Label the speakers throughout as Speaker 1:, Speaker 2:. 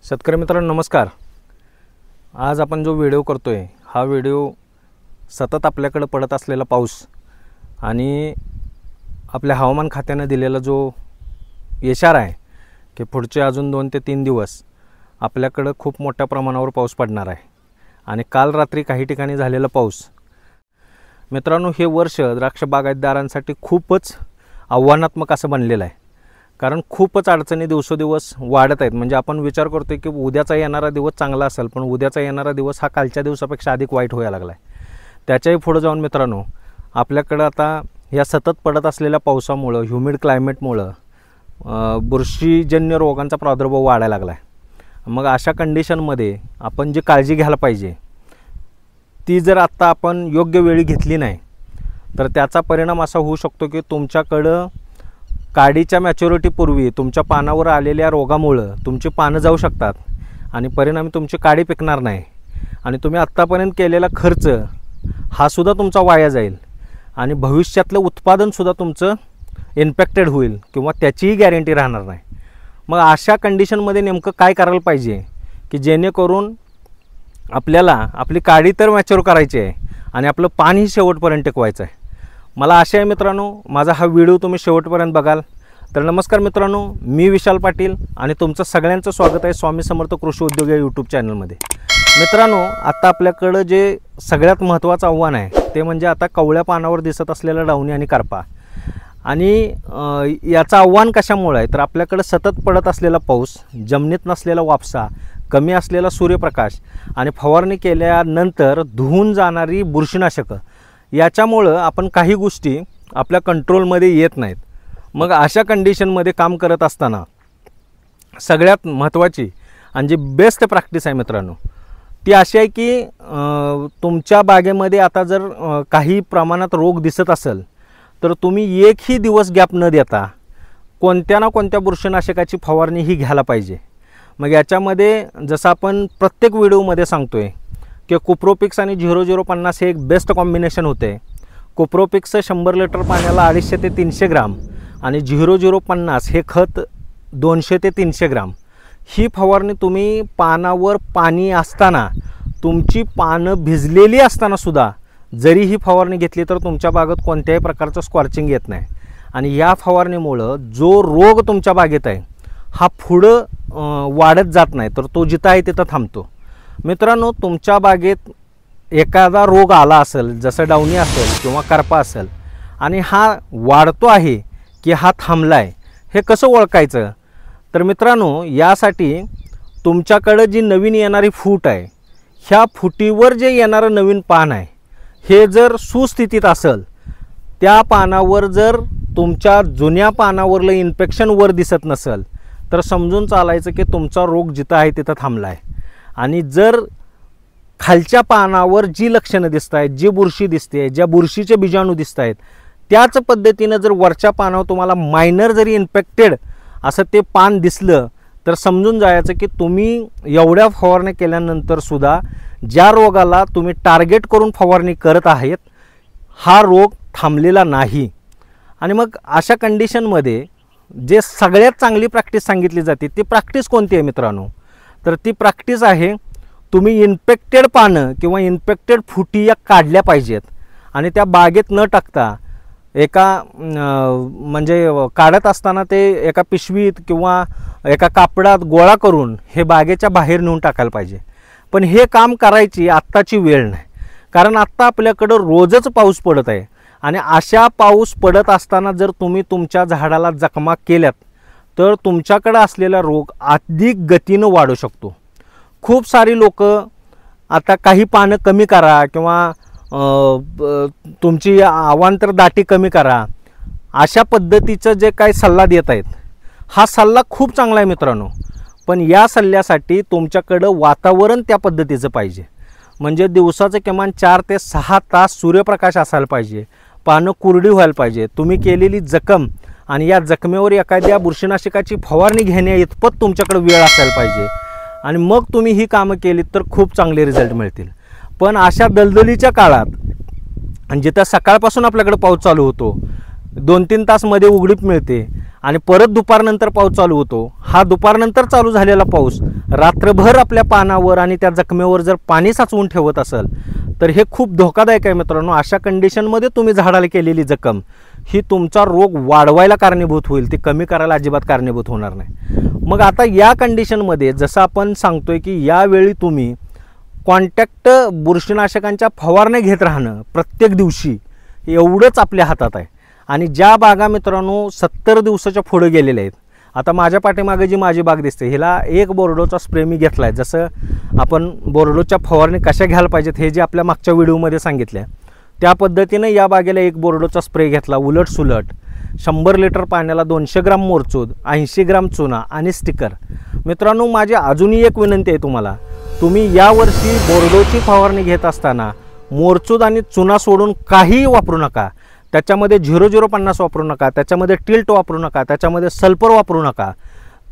Speaker 1: शेतकरी मित्रांनो नमस्कार। आज आपण जो व्हिडिओ करतोय हा व्हिडिओ सतत आपल्याकडे पडत असलेला पाऊस आणि आपल्या हवामान खात्याने दिलेला जो इशारा आहे की पुढचे अजून 2 ते 3 दिवस आपल्याकडे खूप मोठ्या प्रमाणावर पाऊस पडणार आहे। आणि काल रात्री काही ठिकाणी झालेला पाऊस मित्रांनो हे वर्ष द्राक्ष बागायतदारांसाठी खूपच आव्हानात्मक असं बनलेलं आहे। कारण खूपच अडचणी दिवसोदिवस वाढत आहेत। म्हणजे आपण विचार करतोय की उद्याचा येणारा दिवस चांगला असेल, पण उद्याचा येणारा दिवस हा कालच्या दिवसापेक्षा अधिक वाईट व्हायला लागला आहे। त्याच्याही पुढे जाऊन मित्रांनो आपल्याकडे आता या सतत पडत असलेल्या पावसामुळे ह्युमिड क्लायमेटमुळे बुरशीजन्य रोगांचा प्रादुर्भाव वाढायला लागला आहे। मग अशा कंडिशनमध्ये आपण जी काळजी घ्यायला पाहिजे ती जर आता आपण योग्य वेळी घेतली नाही तर त्याचा परिणाम असा होऊ शकतो की तुमच्याकडं काडीच्या मॅच्युरिटीपूर्वी तुमच्या पानावर आलेल्या रोगामुळे तुमची पानं जाऊ शकतात आणि परिणामी तुमची काडी पिकणार नाही आणि तुम्ही आत्तापर्यंत केलेला खर्च हा सुद्धा तुमचा वाया जाईल आणि भविष्यातलं उत्पादन सुद्धा तुमचं इम्पॅक्टेड होईल किंवा त्याचीही गॅरंटी राहणार नाही। मग अशा कंडिशनमध्ये नेमकं काय करायला पाहिजे की जेणेकरून आपल्याला आपली काडी तर मॅच्युअर करायची आहे आणि आपलं पानही शेवटपर्यंत टिकवायचं आहे। मला आशा आहे मित्रांनो माझा हा व्हिडिओ तुम्ही शेवटपर्यंत बघाल। तर नमस्कार मित्रांनो, मी विशाल पाटील आणि तुमचं सगळ्यांचं स्वागत आहे स्वामी समर्थ कृषी उद्योग या यूट्यूब चॅनलमध्ये। मित्रांनो आता आपल्याकडं जे सगळ्यात महत्त्वाचं आव्हान आहे ते म्हणजे आता कवळ्या पानावर दिसत असलेला डावणी आणि करपा। आणि याचं आव्हान कशामुळे आहे तर आपल्याकडं सतत पडत असलेला पाऊस, जमिनीत नसलेला वापसा, कमी असलेला सूर्यप्रकाश आणि फवारणी केल्यानंतर धुवून जाणारी बुरशीनाशकं याच्यामुळं आपण काही गोष्टी आपल्या कंट्रोलमध्ये येत नाहीत। मग अशा कंडिशनमध्ये काम करत असताना सगळ्यात महत्त्वाची आणि जी बेस्ट प्रॅक्टिस आहे मित्रांनो ती अशी आहे की तुमच्या बागेमध्ये आता जर काही प्रमाणात रोग दिसत असेल तर तुम्ही एकही दिवस गॅप न देता कोणत्या ना कोणत्या बुरशीनाशकाची फवारणी ही घ्यायला पाहिजे। मग याच्यामध्ये जसं आपण प्रत्येक व्हिडिओमध्ये सांगतोय की कुप्रोपिक्स आणि 0050 हे एक बेस्ट कॉम्बिनेशन होते। कुप्रोपिक्स 100 लिटर पाण्याला 250 ते 300 ग्राम आणि 0050 हे खत 200 ते 300 ग्राम। ही फवारणी तुम्ही पानावर पाणी असताना तुमची पानं भिजलेली असताना सुद्धा जरी ही फवारणी घेतली तर तुमच्या बागेत कोणत्याही प्रकारचं स्कॉर्चिंग येत नाही आणि या फवारणीमुळं जो रोग तुमच्या बागेत आहे हा पुढं वाढत जात नाही तर तो जिथं आहे तिथं थांबतो। मित्रांनो तुमच्या बागेत एखादा रोग आला असेल जसं डावणी असेल किंवा करपा असेल आणि हा वाढतो आहे की हा थांबला आहे हे कसं ओळखायचं तर मित्रांनो यासाठी तुमच्याकडं जी नवीन येणारी फूट आहे ह्या फुटीवर जे येणारं नवीन पान आहे हे जर सुस्थितीत असेल, त्या पानावर जर तुमच्या जुन्या पानावरलं इन्फेक्शन वर दिसत नसेल तर समजून चालायचं की तुमचा रोग जिथं आहे तिथं थांबला आहे। आणि जर खालच्या पानावर जी लक्षणं दिसत आहेत, जी बुरशी दिसते, ज्या बुरशीचे बीजाणू दिसत आहेत त्याच पद्धतीनं जर वरच्या पानावर तुम्हाला मायनर जरी इन्फेक्टेड असं ते पान दिसलं तर समजून जायचं की तुम्ही एवढ्या फवारणी केल्यानंतर सुद्धा ज्या रोगाला तुम्ही टार्गेट करून फवारणी करत आहेत हा रोग थांबलेला नाही। आणि मग अशा कंडिशनमध्ये जे सगळ्यात चांगली प्रॅक्टिस सांगितली जाते ती प्रॅक्टिस कोणती आहे मित्रांनो तर ती प्रॅक्टिस आहे तुम्ही इन्फेक्टेड पानं किंवा इन्फेक्टेड फुटी या काढल्या पाहिजेत आणि त्या बागेत न टाकता एका म्हणजे काढत असताना ते एका पिशवीत किंवा एका कापडात गोळा करून हे बागेच्या बाहेर नेऊन टाकायला पाहिजे। पण हे काम करायची आत्ताची वेळ नाही, कारण आत्ता आपल्याकडं रोजच पाऊस पडत आहे आणि अशा पाऊस पडत असताना जर तुम्ही तुमच्या झाडाला जखमा केल्यात तर तुमच्याकडे असलेला रोग अधिक गतीनं वाढू शकतो। खूप सारी लोक आता काही पानं कमी करा किंवा तुमची अवांतर दाटी कमी करा अशा पद्धतीचं जे काही सल्ला देत आहेत हा सल्ला खूप चांगला आहे मित्रांनो, पण या सल्ल्यासाठी तुमच्याकडं वातावरण त्या पद्धतीचं पाहिजे। म्हणजे दिवसाचं किमान 4 ते 6 तास सूर्यप्रकाश असायला पाहिजे, पानं कोरडी व्हायला पाहिजे, तुम्ही केलेली जखम आणि या जखमेवर एखाद्या बुरशीनाशकाची फवारणी घेण्या इतपत तुमच्याकडे वेळ असायला पाहिजे आणि मग तुम्ही ही कामं केलीत तर खूप चांगले रिझल्ट मिळतील। पण अशा दलदलीच्या काळात आणि जिथं सकाळपासून आपल्याकडे पाऊस चालू होतो 2-3 तास मध्ये उघडीप मिळते आणि परत दुपारनंतर पाऊस चालू होतो, हा दुपारनंतर चालू झालेला पाऊस रात्रभर आपल्या पानावर आणि त्या जखमेवर जर पाणी साचवून ठेवत असेल तर हे खूप धोकादायक आहे मित्रांनो. अशा कंडिशनमध्ये तुम्ही झाडाला केलेली जखम ही तुमचा रोग वाढवायला कारणीभूत होईल, ती कमी करायला अजिबात कारणीभूत होणार नाही. मग आता या कंडिशनमध्ये जसं आपण सांगतोय की यावेळी तुम्ही कॉन्टॅक्ट बुरशीनाशकांच्या फवारण्या घेत राहणं प्रत्येक दिवशी, एवढंच आपल्या हातात आहे. आणि ज्या बागा मित्रांनो 70 दिवसाच्या पुढे गेलेल्या आहेत, आता माझ्या पाठीमागे जी माझी बाग दिसते हिला एक बोर्डोचा स्प्रे मी घेतला आहे. जसं आपण बोर्डोच्या फवारणी कशा घ्यायला पाहिजेत हे जे आपल्या मागच्या व्हिडिओमध्ये सांगितलं आहे त्या पद्धतीने या बागेला एक बोर्डोचा स्प्रे घेतला. उलट सुलट 100 लिटर पाण्याला 200 ग्राम मोरचूद, 80 ग्राम चुना आणि स्टिकर. मित्रांनो माझी अजूनही एक विनंती आहे तुम्हाला, तुम्ही यावर्षी बोर्डोची फवारणी घेत असताना मोरचूद आणि चुना सोडून काहीही वापरू नका. त्याच्यामध्ये 0050 वापरू नका, त्याच्यामध्ये टिल्ट वापरू नका, त्याच्यामध्ये सल्फर वापरू नका.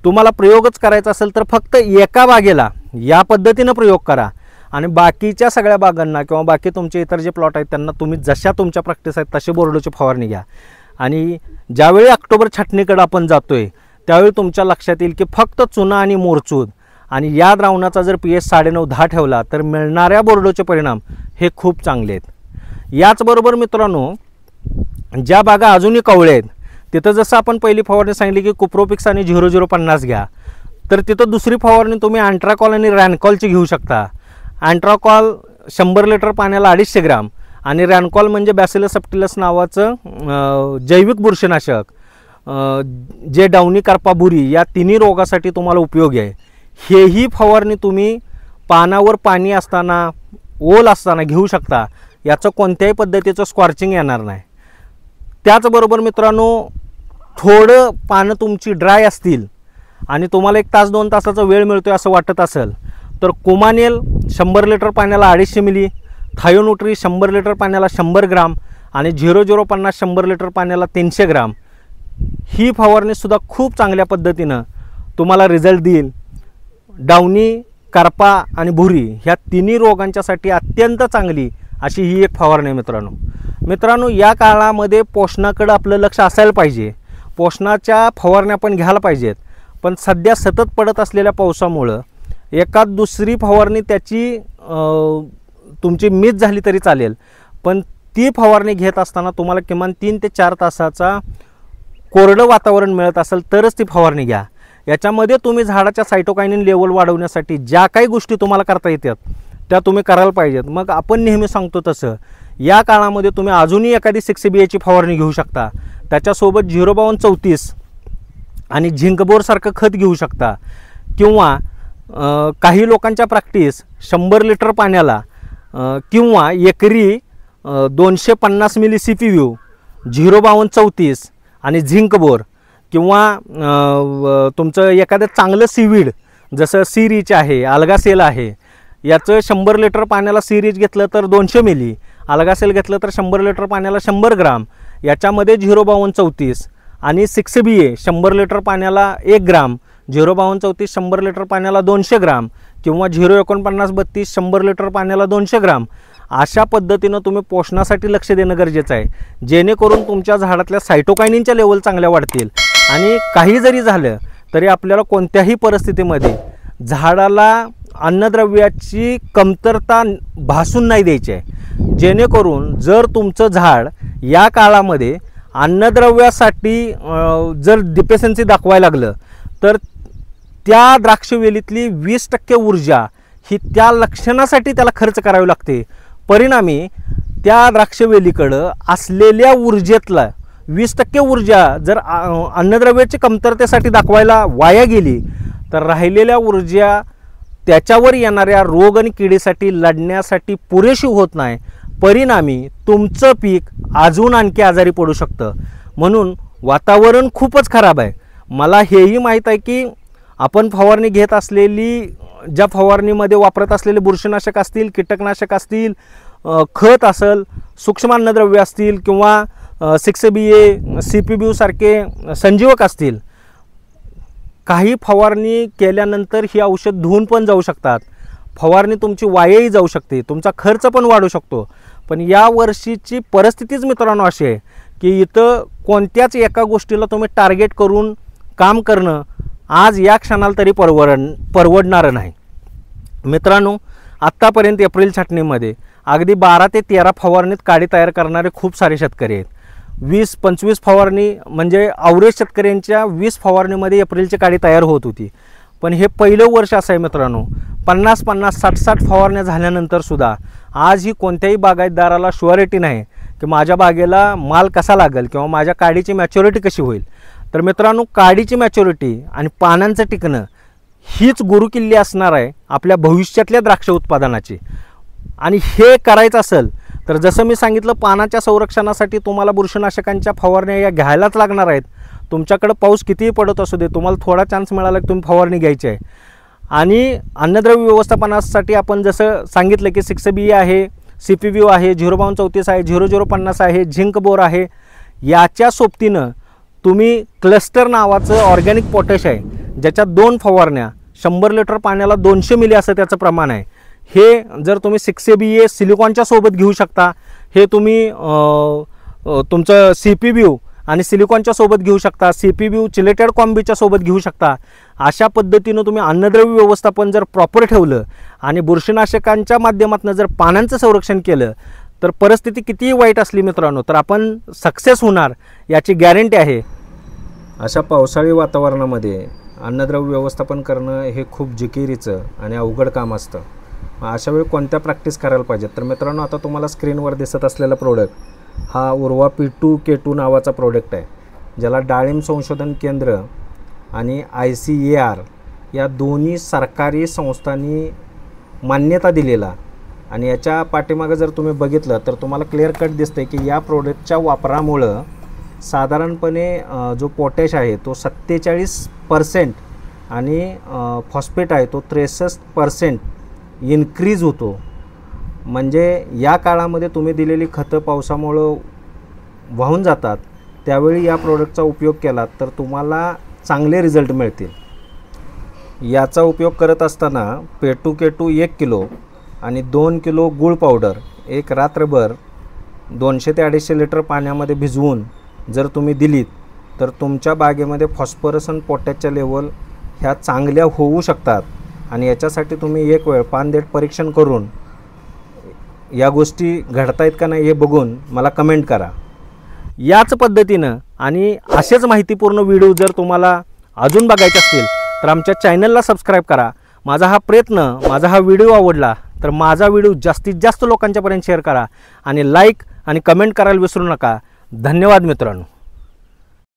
Speaker 1: तुम्हाला प्रयोगच करायचा असेल तर फक्त एका बागेला या पद्धतीनं प्रयोग करा आणि बाकीच्या सगळ्या बागांना किंवा बाकी तुमचे इतर जे प्लॉट आहेत त्यांना तुम्ही जशा तुमच्या प्रॅक्टिस आहेत तसे बोर्डोची फवारणी घ्या. आणि ज्यावेळी ऑक्टोबर छाटणीकडे आपण जातोय त्यावेळी तुमच्या लक्षात येईल की फक्त चुना आणि मोरचूद आणि या द्रावणाचा जर pH 9.5-10 ठेवला तर मिळणाऱ्या बोर्डोचे परिणाम हे खूप चांगले आहेत. याचबरोबर मित्रांनो ज्या बागा अजूनही कवळे आहेत तिथं जसं आपण पहिली फवारणी सांगितली की कुप्रोपिक्स आणि 0050 घ्या, तर तिथं दुसरी फवारणी तुम्ही अँट्राकॉल आणि रॅनकॉलची घेऊ शकता. अँट्राकॉल 100 लिटर पाण्याला 250 ग्राम आणि रॅनकॉल म्हणजे बॅसिलस सबटिलस नावाचं जैविक बुरशीनाशक जे डाउनी कार्पा बुरी या तिन्ही रोगासाठी तुम्हाला उपयोगी आहे. हेही फवारणी तुम्ही पानावर पाणी असताना ओल असताना घेऊ शकता, याचं कोणत्याही पद्धतीचं स्कॉर्चिंग येणार नाही. त्याचबरोबर मित्रांनो थोडं पानं तुमची ड्राय असतील आणि तुम्हाला 1 तास 2 तासाचा वेळ मिळतोय असं वाटत असेल तर कोमानेल 100 लिटर पाण्याला 250 मिली, थायोन्यूट्री 100 लिटर पाण्याला 100 ग्राम आणि 0050 100 लिटर पाण्याला 300 ग्राम ही फवारणीसुद्धा खूप चांगल्या पद्धतीनं तुम्हाला रिझल्ट देईल. डाउनी कार्पा आणि भुरी ह्या तिन्ही रोगांच्यासाठी अत्यंत चांगली अशी ही एक फवारणी आहे मित्रांनो. या काळामध्ये पोषणाकडे आपलं लक्ष असायला पाहिजे, पोषणाच्या फवारण्या पण घ्यायला पाहिजेत. पण सध्या सतत पडत असलेल्या पावसामुळं एकात दुसरी फवारणी त्याची तुमची मिस झाली तरी चालेल, पण ती फवारणी घेत असताना तुम्हाला किमान 3 ते 4 तासाचा कोरडं वातावरण मिळत असेल तरच ती फवारणी घ्या. याच्यामध्ये तुम्ही झाडाच्या सायटोकायनिन लेवल वाढवण्यासाठी ज्या काही गोष्टी तुम्हाला करता येतात त्या तुम्ही करायला पाहिजेत. मग आपण नेहमी सांगतो तसं या काळामध्ये तुम्ही अजूनही एखादी 6BAची फवारणी घेऊ शकता, त्याच्यासोबत 05234 आणि झिंकबोरसारखं खत घेऊ शकता. किंवा काही लोकांच्या प्रॅक्टिस 100 लिटर पाण्याला किंवा एकरी 250 मिली CPV 05234 आणि झिंकबोर किंवा तुमचं एखादं चांगलं सीवीड जसं सीरीच आहे, अल्गासेल आहे, याचं 100 लिटर पाण्याला सीरीज घेतलं तर 200 मिली, अल्गासेल घेतलं तर 100 लिटर पाण्याला 100 ग्राम, याच्यामध्ये 05234 आणि 6BA 100 लिटर पाण्याला 1 ग्राम, 05234 100 लिटर पाण्याला 200 ग्राम किंवा 04932 100 लिटर पाण्याला 200 ग्राम अशा पद्धतीनं तुम्ही पोषणासाठी लक्ष देणं गरजेचं आहे, जेणेकरून तुमच्या झाडातल्या सायटोकायनिनच्या लेवल चांगल्या वाढतील. आणि काही जरी झालं तरी आपल्याला कोणत्याही परिस्थितीमध्ये झाडाला अन्नद्रव्याची कमतरता भासून नाही द्यायची आहे, जेणेकरून जर तुमचं झाड या काळामध्ये अन्नद्रव्यासाठी जर डिफिशियन्सी दाखवायला लागलं तर त्या द्राक्षवेलीतली 20% ऊर्जा ही त्या लक्षणासाठी त्याला खर्च करावी लागते. परिणामी त्या द्राक्षवेलीकडं असलेल्या ऊर्जेतला 20% ऊर्जा जर अन्नद्रव्याची कमतरतेसाठी दाखवायला वाया गेली तर राहिलेल्या ऊर्जा त्याच्यावर येणाऱ्या रोग आणि किडीसाठी लढण्यासाठी पुरेशी होत नाही. परिणामी तुमचं पीक अजून आणखी आजारी पडू शकतं. म्हणून वातावरण खूपच खराब आहे. मला हेही माहीत आहे की आपण फवारणी घेत असलेली ज्या फवारणीमध्ये वापरत असलेले बुरशीनाशक असतील, कीटकनाशक असतील, खत असेल, सूक्ष्म अन्नद्रव्य असतील किंवा 6BA CPB सारखे संजीवक असतील, काही फवारणी केल्यानंतर ही औषध धुवून पण जाऊ शकतात. फवारणी तुमची वायाही जाऊ शकते, तुमचा खर्च पण वाढू शकतो. पण या वर्षीची परिस्थितीच मित्रांनो अशी आहे की इथं कोणत्याच एका गोष्टीला तुम्ही टार्गेट करून काम करणं आज या क्षणाला तरी परवडणारं नाही. मित्रांनो, आत्तापर्यंत एप्रिल छाटणीमध्ये अगदी 12 ते 13 फवारणीत काडी तयार करणारे खूप सारे शेतकरी आहेत. 20-25 फवारणी म्हणजे अवरेज शेतकऱ्यांच्या 20 फवारणीमध्ये एप्रिलची काडी तयार होत होती. पण हे पहिलं वर्ष असं आहे मित्रांनो, 50-50, 60-60 फवारण्या झाल्यानंतर सुद्धा आज ही कोणत्याही बागायतदाराला शुअरिटी नाही की माझ्या बागेला माल कसा लागेल किंवा माझ्या काडीची मॅच्युरिटी कशी होईल. तर मित्रांनो, काडीची मॅच्युरिटी आणि पानांचं टिकणं हीच गुरुकिल्ली असणार आहे आपल्या भविष्यातल्या द्राक्ष उत्पादनाची. आणि हे करायचं असेल तर जसं मी सांगितलं, पानाच्या संरक्षणासाठी तुम्हाला बुरशीनाशकांच्या फवारण्या या घ्यायलाच लागणार आहेत. तुमच्याकडे पाऊस कितीही पडत असू दे, तुम्हाला थोडा चान्स मिळाला की तुम्ही फवारणी घ्यायची आहे. आणि अन्नद्रव्य व्यवस्थापनासाठी आपण जसं सांगितलं की 6B आहे, CPV आहे, 05234 आहे, 0050 आहे, झिंक बोर आहे. याच्या सोबतीनं तुम्ही क्लस्टर नावाचं ऑर्गॅनिक पोटॅश आहे, ज्याच्यात 2 फवारण्या 100 लिटर पाण्याला 200 मिली असं त्याचं प्रमाण आहे. हे जर तुम्ही 6ABA सिलिकॉनच्या सोबत घेऊ शकता. हे तुम्ही तुमचं CPV आणि सिलिकॉनच्या सोबत घेऊ शकता. CPV चिलेटेड कॉम्बीच्या सोबत घेऊ शकता. अशा पद्धतीनं तुम्ही अन्नद्रव्य व्यवस्थापन जर प्रॉपर ठेवलं आणि बुरशीनाशकांच्या माध्यमातून जर पानांचं संरक्षण केलं तर परिस्थिती कितीही वाईट असली मित्रांनो, तर आपण सक्सेस होणार याची गॅरंटी आहे. अशा पावसाळी वातावरणामध्ये अन्नद्रव्य व्यवस्थापन करणं हे खूप जिकिरीचं आणि अवघड काम असतं. अशा वेळी कोणत्या प्रॅक्टिस करायला पाहिजेत? तर मित्रांनो, आता तुम्हाला स्क्रीनवर दिसत असलेला प्रोडक्ट हा उर्वा P2K2 नावाचा प्रोडक्ट आहे, ज्याला डाळिंब संशोधन केंद्र आणि ICAR या दोन्ही सरकारी संस्थांनी मान्यता दिलेला. आणि याच्या पाठीमागं जर तुम्ही बघितलं तर तुम्हाला क्लिअर कट दिसतंय की या प्रोडक्टच्या वापरामुळं साधारणपणे जो पोटॅश आहे तो 47% आणि फॉस्फेट आहे तो 63% इन्क्रीज होतो. म्हणजे या काळामध्ये तुम्ही दिलेली खतं पावसामुळं वाहून जातात, त्यावेळी या प्रोडक्टचा उपयोग केला तर तुम्हाला चांगले रिझल्ट मिळतील. याचा उपयोग करत असताना P2K2 1 किलो आणि 2 किलो गूळ पावडर एक रात्रभर 200 ते 250 लिटर पाण्यामध्ये भिजवून जर तुम्ही दिलीत तर तुमच्या बागेमध्ये फॉस्फरस आणि पोटॅशच्या लेवल ह्या चांगल्या होऊ शकतात. आणि याच्यासाठी तुम्ही एक वेळ पानदेठ परीक्षण करून या गोष्टी घडतायत का नाही हे बघून मला कमेंट करा. याच पद्धतीनं आणि असेच माहितीपूर्ण व्हिडिओ जर तुम्हाला अजून बघायचे असतील तर आमच्या चॅनलला सबस्क्राईब करा. माझा हा व्हिडिओ आवडला तर माझा व्हिडिओ जास्तीत जास्त लोकांच्यापर्यंत शेअर करा आणि लाईक आणि कमेंट करायला विसरू नका. धन्यवाद मित्रांनो.